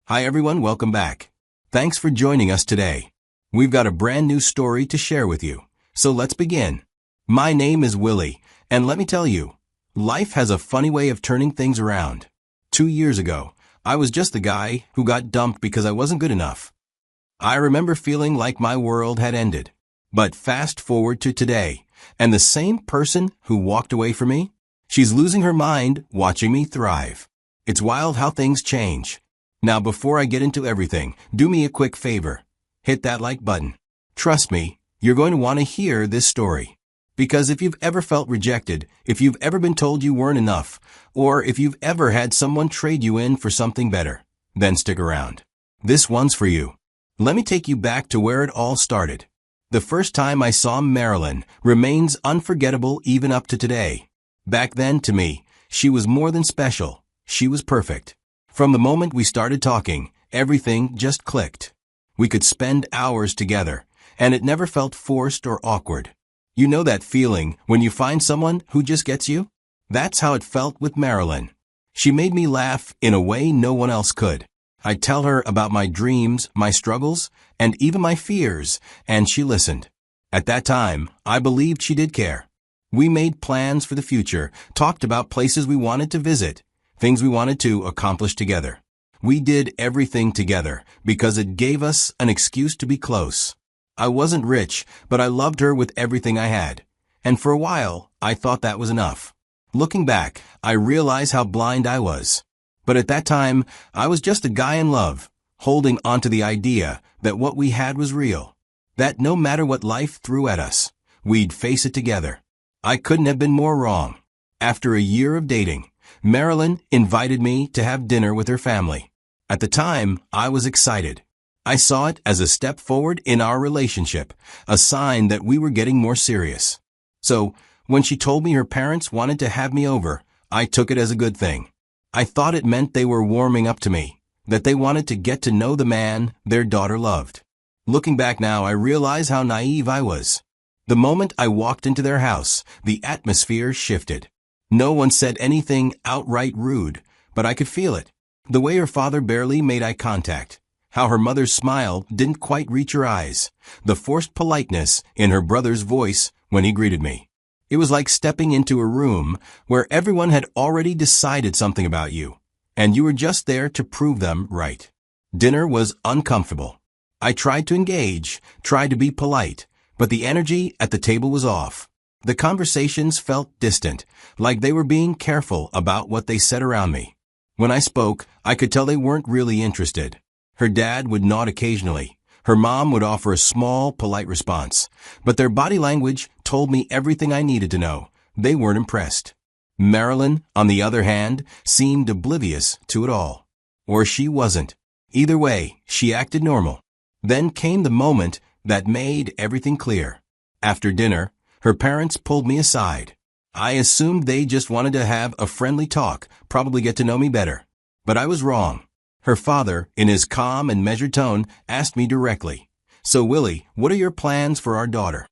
Hi everyone, welcome back. Thanks for joining us today. We've got a brand new story to share with you. So let's begin. My name is Willie, and let me tell you, life has a funny way of turning things around. 2 years ago, I was just the guy who got dumped because I wasn't good enough. I remember feeling like my world had ended. But fast forward to today, and the same person who walked away from me, she's losing her mind watching me thrive. It's wild how things change. Now before I get into everything, do me a quick favor. Hit that like button. Trust me, you're going to want to hear this story. Because if you've ever felt rejected, if you've ever been told you weren't enough, or if you've ever had someone trade you in for something better, then stick around. This one's for you. Let me take you back to where it all started. The first time I saw Marilyn remains unforgettable even up to today. Back then, to me, she was more than special. She was perfect. From the moment we started talking, everything just clicked. We could spend hours together, and it never felt forced or awkward. You know that feeling when you find someone who just gets you? That's how it felt with Marilyn. She made me laugh in a way no one else could. I'd tell her about my dreams, my struggles, and even my fears, and she listened. At that time, I believed she did care. We made plans for the future, talked about places we wanted to visit, things we wanted to accomplish together. We did everything together because it gave us an excuse to be close. I wasn't rich, but I loved her with everything I had. And for a while, I thought that was enough. Looking back, I realize how blind I was. But at that time, I was just a guy in love, holding onto the idea that what we had was real. That no matter what life threw at us, we'd face it together. I couldn't have been more wrong. After a year of dating, Marilyn invited me to have dinner with her family. At the time, I was excited. I saw it as a step forward in our relationship, a sign that we were getting more serious. So, when she told me her parents wanted to have me over, I took it as a good thing. I thought it meant they were warming up to me, that they wanted to get to know the man their daughter loved. Looking back now, I realize how naive I was. The moment I walked into their house, the atmosphere shifted. No one said anything outright rude, but I could feel it. The way her father barely made eye contact, how her mother's smile didn't quite reach her eyes, the forced politeness in her brother's voice when he greeted me. It was like stepping into a room where everyone had already decided something about you, and you were just there to prove them right. Dinner was uncomfortable. I tried to engage, tried to be polite, but the energy at the table was off. The conversations felt distant, like they were being careful about what they said around me. When I spoke, I could tell they weren't really interested. Her dad would nod occasionally. Her mom would offer a small, polite response. But their body language told me everything I needed to know. They weren't impressed. Marilyn, on the other hand, seemed oblivious to it all. Or she wasn't. Either way, she acted normal. Then came the moment that made everything clear. After dinner, her parents pulled me aside. I assumed they just wanted to have a friendly talk, probably get to know me better. But I was wrong. Her father, in his calm and measured tone, asked me directly, "So Willie, what are your plans for our daughter?"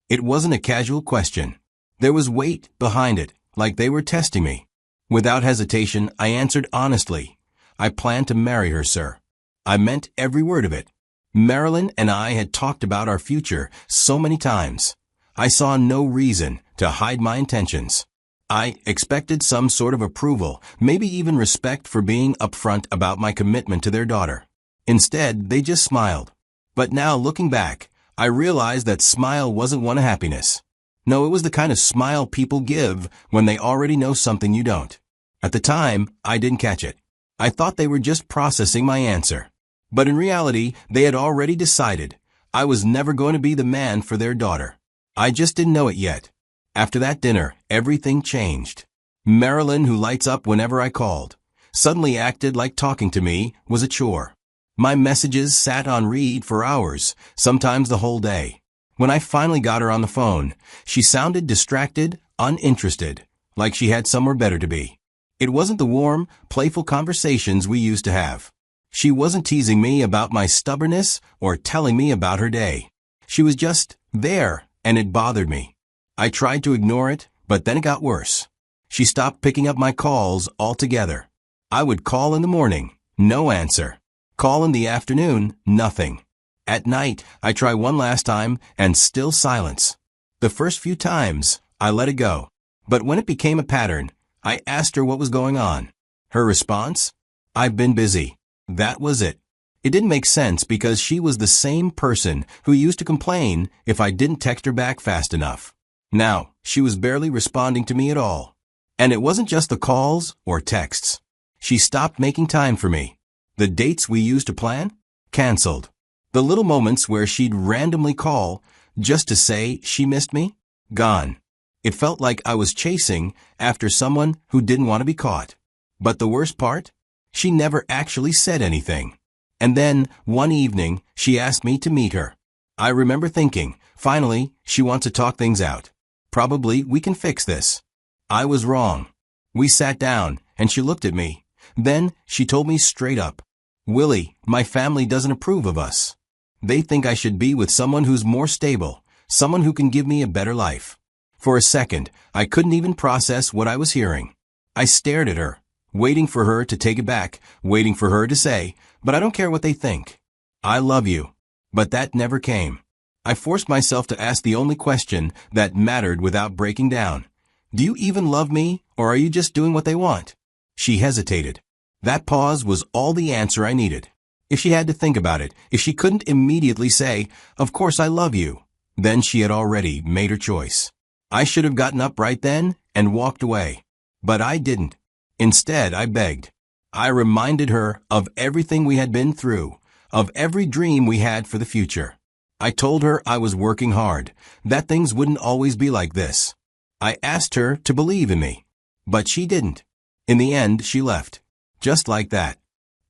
It wasn't a casual question. There was weight behind it, like they were testing me. Without hesitation, I answered honestly, "I plan to marry her, sir." I meant every word of it. Marilyn and I had talked about our future so many times. I saw no reason to hide my intentions. I expected some sort of approval, maybe even respect for being upfront about my commitment to their daughter. Instead, they just smiled. But now, looking back, I realized that smile wasn't one of happiness. No, it was the kind of smile people give when they already know something you don't. At the time, I didn't catch it. I thought they were just processing my answer. But in reality, they had already decided I was never going to be the man for their daughter. I just didn't know it yet. After that dinner, everything changed. Marilyn, who lights up whenever I called, suddenly acted like talking to me was a chore. My messages sat on read for hours, sometimes the whole day. When I finally got her on the phone, she sounded distracted, uninterested, like she had somewhere better to be. It wasn't the warm, playful conversations we used to have. She wasn't teasing me about my stubbornness or telling me about her day. She was just there, and it bothered me. I tried to ignore it, but then it got worse. She stopped picking up my calls altogether. I would call in the morning, no answer. Call in the afternoon, nothing. At night, I try one last time and still silence. The first few times, I let it go. But when it became a pattern, I asked her what was going on. Her response? I've been busy. That was it. It didn't make sense because she was the same person who used to complain if I didn't text her back fast enough. Now, she was barely responding to me at all. And it wasn't just the calls or texts. She stopped making time for me. The dates we used to plan? Canceled. The little moments where she'd randomly call just to say she missed me? Gone. It felt like I was chasing after someone who didn't want to be caught. But the worst part? She never actually said anything. And then, one evening, she asked me to meet her. I remember thinking, finally, she wants to talk things out. Probably we can fix this. I was wrong. We sat down, and she looked at me. Then, she told me straight up, Willie, my family doesn't approve of us. They think I should be with someone who's more stable, someone who can give me a better life. For a second, I couldn't even process what I was hearing. I stared at her, waiting for her to take it back, waiting for her to say, but I don't care what they think. I love you. But that never came. I forced myself to ask the only question that mattered without breaking down. Do you even love me, or are you just doing what they want? She hesitated. That pause was all the answer I needed. If she had to think about it, if she couldn't immediately say, of course I love you, then she had already made her choice. I should have gotten up right then and walked away. But I didn't. Instead, I begged. I reminded her of everything we had been through, of every dream we had for the future. I told her I was working hard, that things wouldn't always be like this. I asked her to believe in me. But she didn't. In the end, she left. Just like that.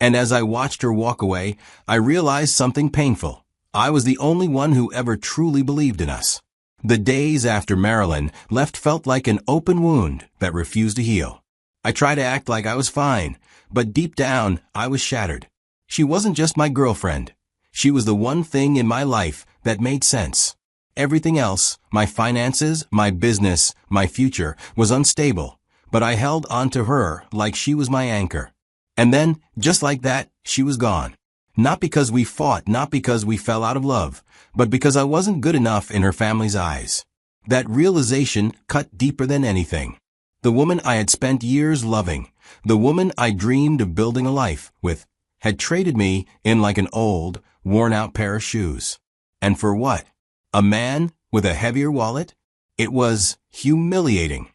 And as I watched her walk away, I realized something painful. I was the only one who ever truly believed in us. The days after Marilyn left felt like an open wound that refused to heal. I tried to act like I was fine, but deep down, I was shattered. She wasn't just my girlfriend. She was the one thing in my life that made sense. Everything else, my finances, my business, my future, was unstable, but I held on to her like she was my anchor. And then, just like that, she was gone. Not because we fought, not because we fell out of love, but because I wasn't good enough in her family's eyes. That realization cut deeper than anything. The woman I had spent years loving, the woman I dreamed of building a life with, had traded me in like an old, worn-out pair of shoes. And for what? A man with a heavier wallet? It was humiliating.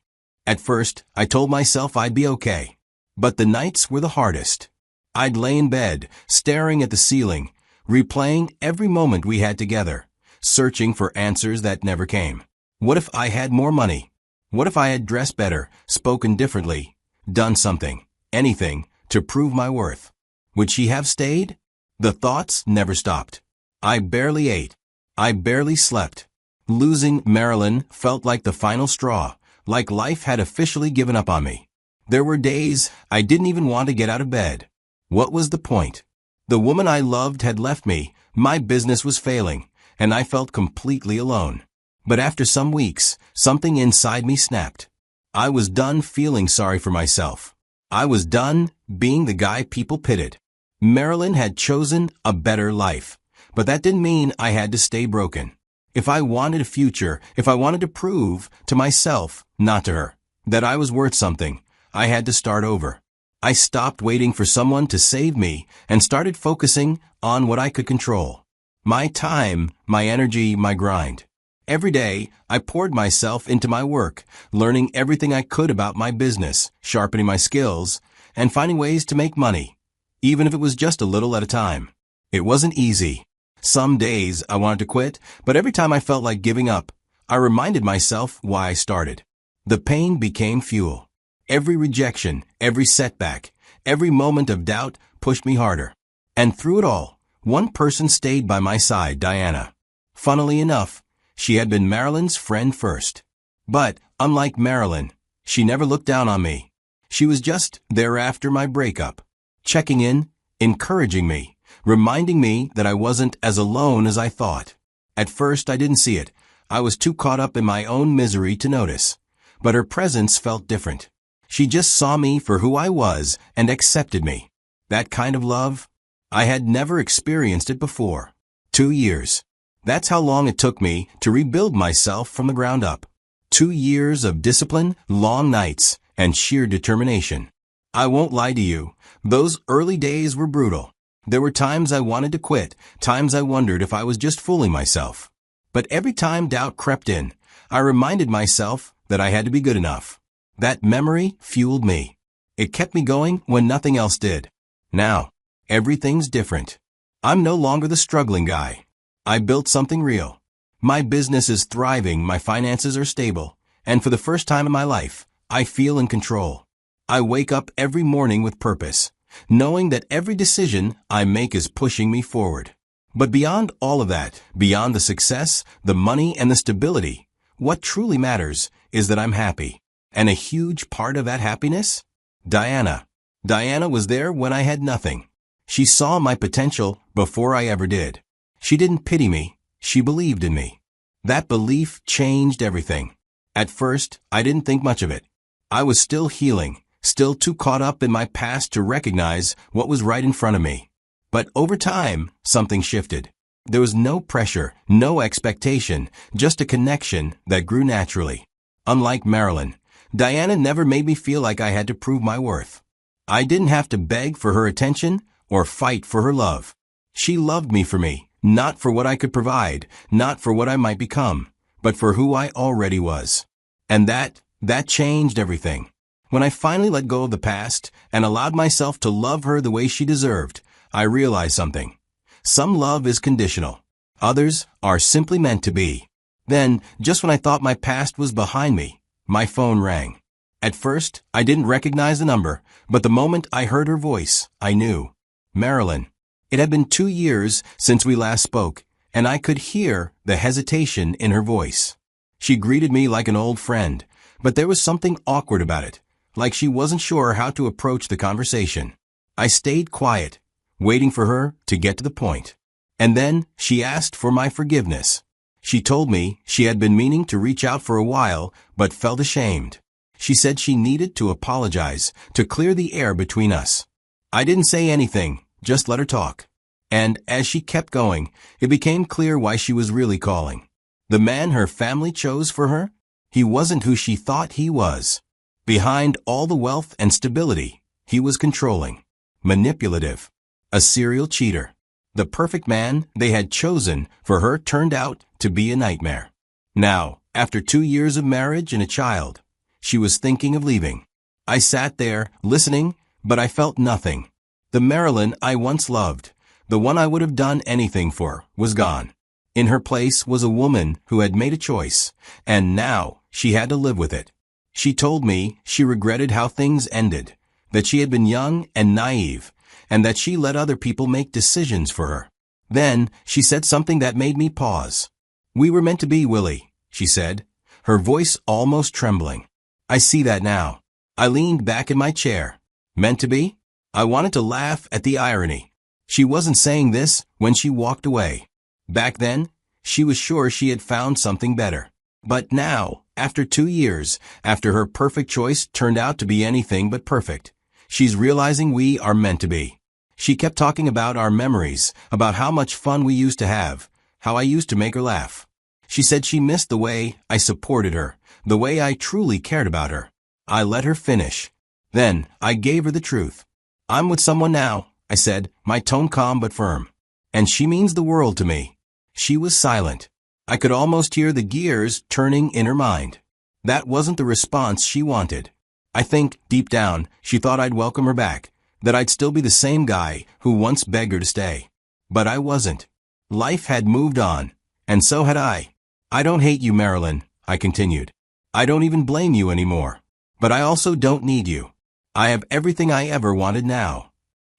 At first, I told myself I'd be okay. But the nights were the hardest. I'd lay in bed, staring at the ceiling, replaying every moment we had together, searching for answers that never came. What if I had more money? What if I had dressed better, spoken differently, done something, anything, to prove my worth? Would she have stayed? The thoughts never stopped. I barely ate. I barely slept. Losing Marilyn felt like the final straw, like life had officially given up on me. There were days I didn't even want to get out of bed. What was the point? The woman I loved had left me, my business was failing, and I felt completely alone. But after some weeks, something inside me snapped. I was done feeling sorry for myself. I was done being the guy people pitied. Marilyn had chosen a better life, but that didn't mean I had to stay broken. If I wanted a future, if I wanted to prove to myself, not to her, that I was worth something, I had to start over. I stopped waiting for someone to save me and started focusing on what I could control. My time, my energy, my grind. Every day, I poured myself into my work, learning everything I could about my business, sharpening my skills, and finding ways to make money, even if it was just a little at a time. It wasn't easy. Some days I wanted to quit, but every time I felt like giving up, I reminded myself why I started. The pain became fuel. Every rejection, every setback, every moment of doubt pushed me harder. And through it all, one person stayed by my side, Diana. Funnily enough, she had been Marilyn's friend first. But, unlike Marilyn, she never looked down on me. She was just there after my breakup, checking in, encouraging me, reminding me that I wasn't as alone as I thought. At first, I didn't see it. I was too caught up in my own misery to notice. But her presence felt different. She just saw me for who I was and accepted me. That kind of love, I had never experienced it before. 2 years. That's how long it took me to rebuild myself from the ground up. 2 years of discipline, long nights, and sheer determination. I won't lie to you, those early days were brutal. There were times I wanted to quit, times I wondered if I was just fooling myself. But every time doubt crept in, I reminded myself that I had to be good enough. That memory fueled me. It kept me going when nothing else did. Now, everything's different. I'm no longer the struggling guy. I built something real. My business is thriving, my finances are stable, and for the first time in my life, I feel in control. I wake up every morning with purpose, knowing that every decision I make is pushing me forward. But beyond all of that, beyond the success, the money, and the stability, what truly matters is that I'm happy. And a huge part of that happiness? Diana. Diana was there when I had nothing. She saw my potential before I ever did. She didn't pity me, she believed in me. That belief changed everything. At first, I didn't think much of it. I was still healing, still too caught up in my past to recognize what was right in front of me. But over time, something shifted. There was no pressure, no expectation, just a connection that grew naturally. Unlike Marilyn, Diana never made me feel like I had to prove my worth. I didn't have to beg for her attention or fight for her love. She loved me for me, not for what I could provide, not for what I might become, but for who I already was. And that changed everything. When I finally let go of the past and allowed myself to love her the way she deserved, I realized something. Some love is conditional. Others are simply meant to be. Then, just when I thought my past was behind me, my phone rang. At first, I didn't recognize the number, but the moment I heard her voice, I knew. Marilyn. It had been 2 years since we last spoke, and I could hear the hesitation in her voice. She greeted me like an old friend, but there was something awkward about it, like she wasn't sure how to approach the conversation. I stayed quiet, waiting for her to get to the point. And then she asked for my forgiveness. She told me she had been meaning to reach out for a while, but felt ashamed. She said she needed to apologize, to clear the air between us. I didn't say anything, just let her talk. And as she kept going, it became clear why she was really calling. The man her family chose for her? He wasn't who she thought he was. Behind all the wealth and stability, he was controlling, manipulative, a serial cheater. The perfect man they had chosen for her turned out to be a nightmare. Now, after 2 years of marriage and a child, she was thinking of leaving. I sat there, listening, but I felt nothing. The Marilyn I once loved, the one I would have done anything for, was gone. In her place was a woman who had made a choice, and now she had to live with it. She told me she regretted how things ended, that she had been young and naive, and that she let other people make decisions for her. Then she said something that made me pause. "We were meant to be, Willie," she said, her voice almost trembling. "I see that now." I leaned back in my chair. Meant to be? I wanted to laugh at the irony. She wasn't saying this when she walked away. Back then, she was sure she had found something better. But now, after 2 years, after her perfect choice turned out to be anything but perfect, she's realizing we are meant to be. She kept talking about our memories, about how much fun we used to have, how I used to make her laugh. She said she missed the way I supported her, the way I truly cared about her. I let her finish. Then I gave her the truth. "I'm with someone now," I said, my tone calm but firm. "And she means the world to me." She was silent. I could almost hear the gears turning in her mind. That wasn't the response she wanted. I think, deep down, she thought I'd welcome her back, that I'd still be the same guy who once begged her to stay. But I wasn't. Life had moved on, and so had I. "I don't hate you, Marilyn," I continued. "I don't even blame you anymore. But I also don't need you. I have everything I ever wanted now."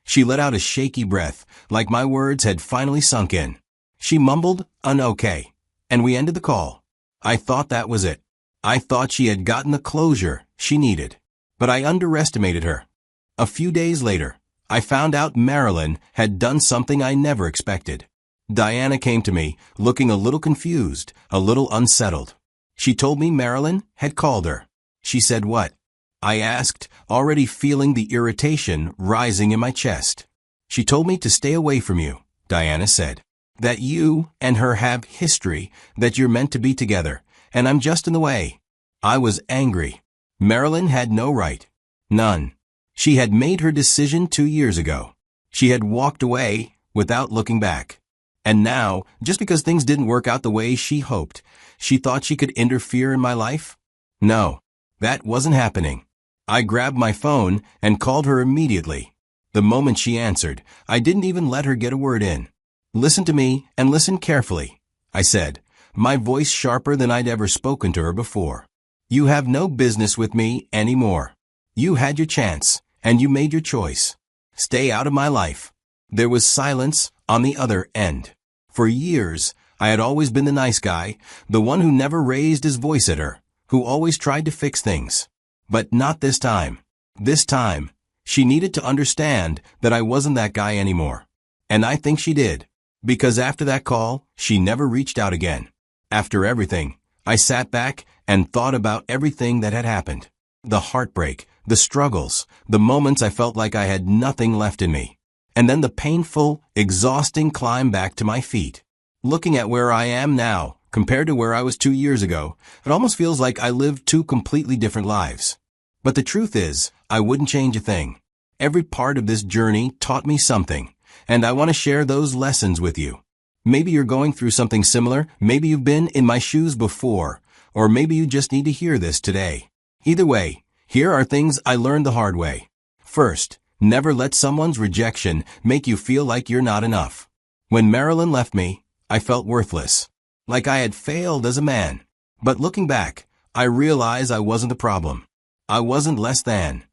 She let out a shaky breath, like my words had finally sunk in. She mumbled an okay, and we ended the call. I thought that was it. I thought she had gotten the closure she needed. But I underestimated her. A few days later, I found out Marilyn had done something I never expected. Diana came to me, looking a little confused, a little unsettled. She told me Marilyn had called her. She said what? I asked, already feeling the irritation rising in my chest. She told me to stay away from you, Diana said. That you and her have history, that you're meant to be together, and I'm just in the way. I was angry. Marilyn had no right. None. She had made her decision 2 years ago. She had walked away without looking back. And now, just because things didn't work out the way she hoped, she thought she could interfere in my life? No, that wasn't happening. I grabbed my phone and called her immediately. The moment she answered, I didn't even let her get a word in. Listen to me and listen carefully, I said, my voice sharper than I'd ever spoken to her before. You have no business with me anymore. You had your chance, and you made your choice. Stay out of my life. There was silence on the other end. For years, I had always been the nice guy, the one who never raised his voice at her, who always tried to fix things. But not this time. This time, she needed to understand that I wasn't that guy anymore. And I think she did. Because after that call, she never reached out again. After everything, I sat back and thought about everything that had happened. The heartbreak, the struggles, the moments I felt like I had nothing left in me. And then the painful, exhausting climb back to my feet. Looking at where I am now, compared to where I was 2 years ago, it almost feels like I lived 2 completely different lives. But the truth is, I wouldn't change a thing. Every part of this journey taught me something, and I want to share those lessons with you. Maybe you're going through something similar, maybe you've been in my shoes before, or maybe you just need to hear this today. Either way, here are things I learned the hard way. First, never let someone's rejection make you feel like you're not enough. When Marilyn left me, I felt worthless, like I had failed as a man. But looking back, I realized I wasn't the problem. I wasn't less than.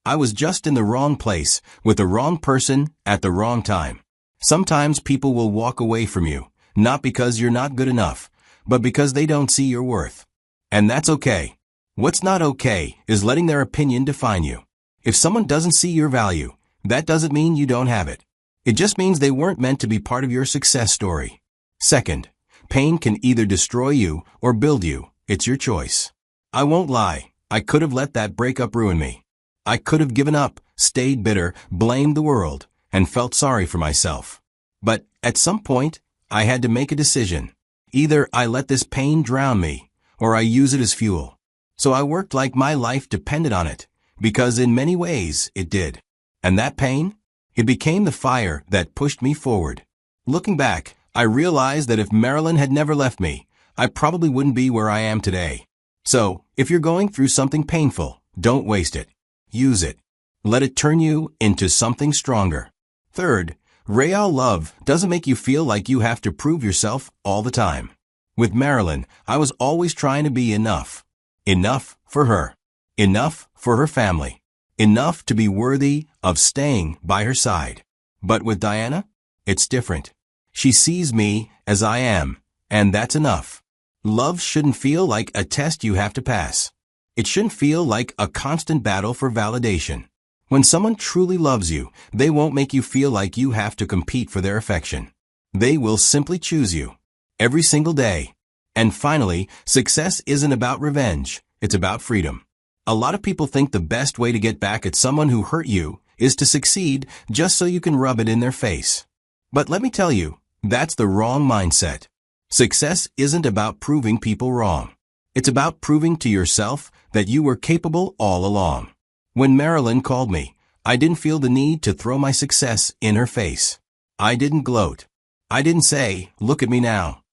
I was just in the wrong place, with the wrong person, at the wrong time. Sometimes people will walk away from you, not because you're not good enough, but because they don't see your worth. And that's okay. What's not okay is letting their opinion define you. If someone doesn't see your value, that doesn't mean you don't have it. It just means they weren't meant to be part of your success story. Second, pain can either destroy you or build you. It's your choice. I won't lie, I could have let that breakup ruin me. I could have given up, stayed bitter, blamed the world, and felt sorry for myself. But at some point, I had to make a decision. Either I let this pain drown me, or I use it as fuel. So I worked like my life depended on it, because in many ways it did. And that pain? It became the fire that pushed me forward. Looking back, I realized that if Marilyn had never left me, I probably wouldn't be where I am today. So, if you're going through something painful, don't waste it. Use it. Let it turn you into something stronger. Third, real love doesn't make you feel like you have to prove yourself all the time. With Marilyn, I was always trying to be enough. Enough for her. Enough for her family. Enough to be worthy of staying by her side. But with Diana, it's different. She sees me as I am, and that's enough. Love shouldn't feel like a test you have to pass. It shouldn't feel like a constant battle for validation. When someone truly loves you, they won't make you feel like you have to compete for their affection. They will simply choose you. Every single day. And finally, success isn't about revenge. It's about freedom. A lot of people think the best way to get back at someone who hurt you is to succeed just so you can rub it in their face. But let me tell you, that's the wrong mindset. Success isn't about proving people wrong. It's about proving to yourself that you were capable all along. When Marilyn called me, I didn't feel the need to throw my success in her face. I didn't gloat. I didn't say, "Look at me now."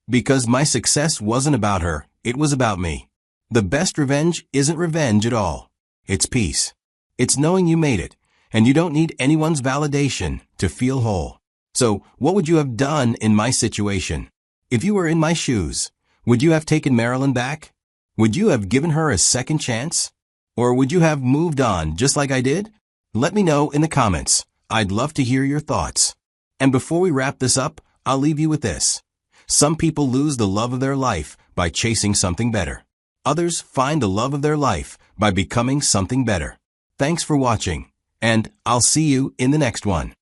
Because my success wasn't about her, it was about me. The best revenge isn't revenge at all. It's peace. It's knowing you made it, and you don't need anyone's validation to feel whole. So, what would you have done in my situation? If you were in my shoes, would you have taken Marilyn back? Would you have given her a second chance? Or would you have moved on just like I did? Let me know in the comments. I'd love to hear your thoughts. And before we wrap this up, I'll leave you with this. Some people lose the love of their life by chasing something better. Others find the love of their life by becoming something better. Thanks for watching, and I'll see you in the next one.